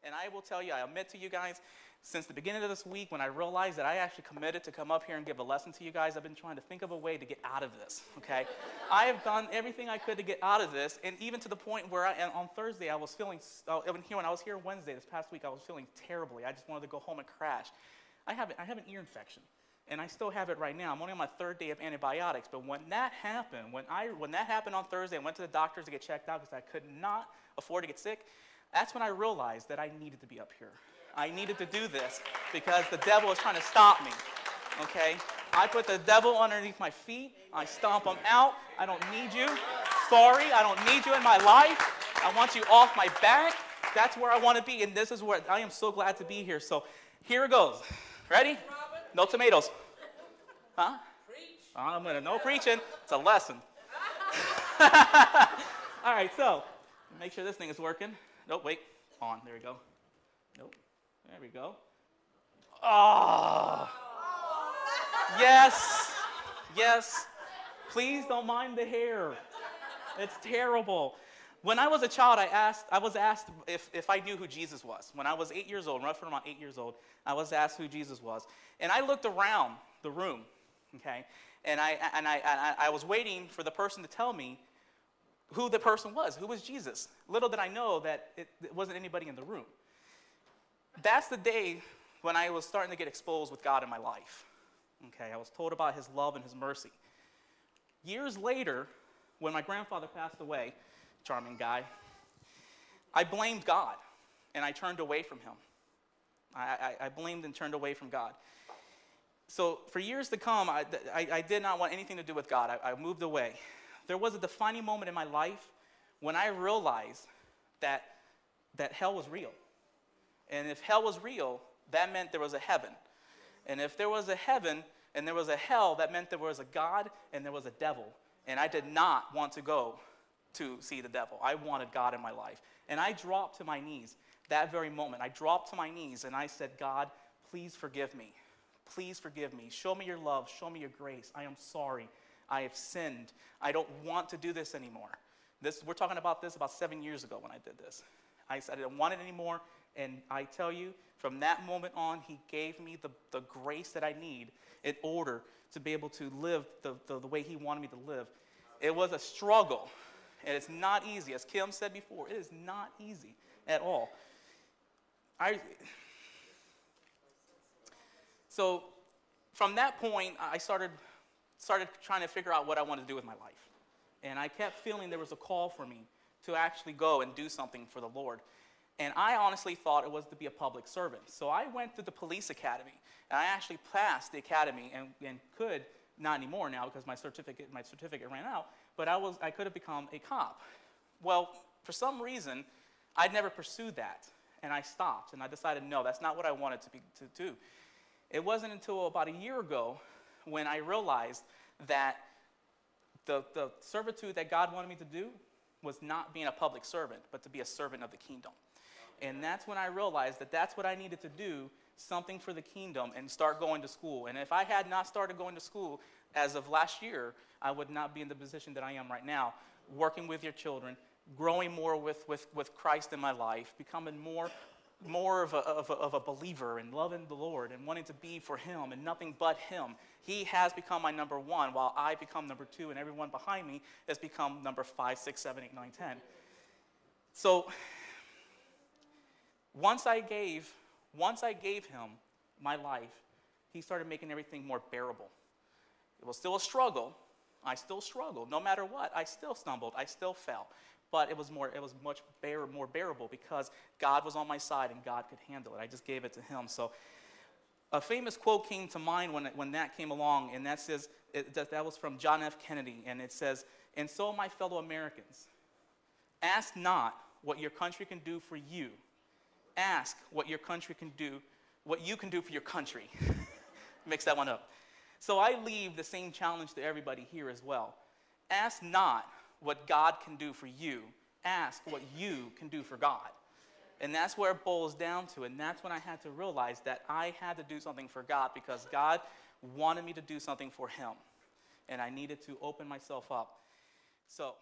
And I will tell you, I admit to you guys, since the beginning of this week, when I realized that I actually committed to come up here and give a lesson to you guys, I've been trying to think of a way to get out of this, okay? I have done everything I could to get out of this, and even to the point where on Thursday I was feeling, when I was here Wednesday this past week, I was feeling terribly. I just wanted to go home and crash. I have an ear infection, and I still have it right now. I'm only on my 3rd day of antibiotics, but when that happened, when that happened on Thursday, I went to the doctors to get checked out because I could not afford to get sick. That's when I realized that I needed to be up here. I needed to do this because the devil is trying to stop me, okay? I put the devil underneath my feet. I stomp him out. I don't need you. Sorry, I don't need you in my life. I want you off my back. That's where I want to be, and this is where I am so glad to be here. So here it goes. Ready? No tomatoes. Huh? I'm going to no preaching. It's a lesson. All right, so make sure this thing is working. Nope, wait. On. There we go. Nope. There we go. Oh. Yes. Yes. Please don't mind the hair. It's terrible. When I was a child, I was asked if I knew who Jesus was. When I was 8 years old, roughly around 8 years old, I was asked who Jesus was. And I looked around the room, okay? And I was waiting for the person to tell me who the person was, who was Jesus. Little did I know that it wasn't anybody in the room. That's the day when I was starting to get exposed with God in my life. Okay, I was told about his love and his mercy. Years later, when my grandfather passed away, charming guy, I blamed God, and I turned away from him. I blamed and turned away from God. So for years to come, I did not want anything to do with God. I moved away. There was a defining moment in my life when I realized that hell was real. And if hell was real, that meant there was a heaven. And if there was a heaven and there was a hell, that meant there was a God and there was a devil. And I did not want to go to see the devil. I wanted God in my life. And I dropped to my knees that very moment. I dropped to my knees and I said, God, please forgive me. Please forgive me. Show me your love. Show me your grace. I am sorry. I have sinned. I don't want to do this anymore. We're talking about this about 7 years ago when I did this. I said I didn't want it anymore. And I tell you, from that moment on, he gave me the grace that I need in order to be able to live the way he wanted me to live. It was a struggle, and it's not easy. As Kim said before, it is not easy at all. So from that point, I started trying to figure out what I wanted to do with my life. And I kept feeling there was a call for me to actually go and do something for the Lord. And I honestly thought it was to be a public servant. So I went to the police academy, and I actually passed the academy and could, not anymore now because my certificate ran out, but I could have become a cop. Well, for some reason, I'd never pursued that, and I stopped, and I decided, no, that's not what I wanted to do. It wasn't until about a year ago when I realized that the servitude that God wanted me to do was not being a public servant, but to be a servant of the kingdom. And that's when I realized that that's what I needed to do, something for the kingdom, and start going to school. And if I had not started going to school as of last year, I would not be in the position that I am right now, working with your children, growing more with Christ in my life, becoming more of a believer and loving the Lord and wanting to be for him and nothing but him. He has become my number one, while I become number two, and everyone behind me has become number 5, 6, 7, 8, 9, 10. So once I gave him my life, he started making everything more bearable. It was still a struggle. I still struggled. No matter what, I still stumbled. I still fell. But it was much more bearable because God was on my side and God could handle it. I just gave it to him. So a famous quote came to mind when that came along, and that says that was from John F. Kennedy, and it says, "And so, my fellow Americans, ask not what your country can do for you. Ask what your country can do, what you can do for your country." Mix that one up. So I leave the same challenge to everybody here as well. Ask not what God can do for you. Ask what you can do for God. And that's where it boils down to. And that's when I had to realize that I had to do something for God because God wanted me to do something for him. And I needed to open myself up. So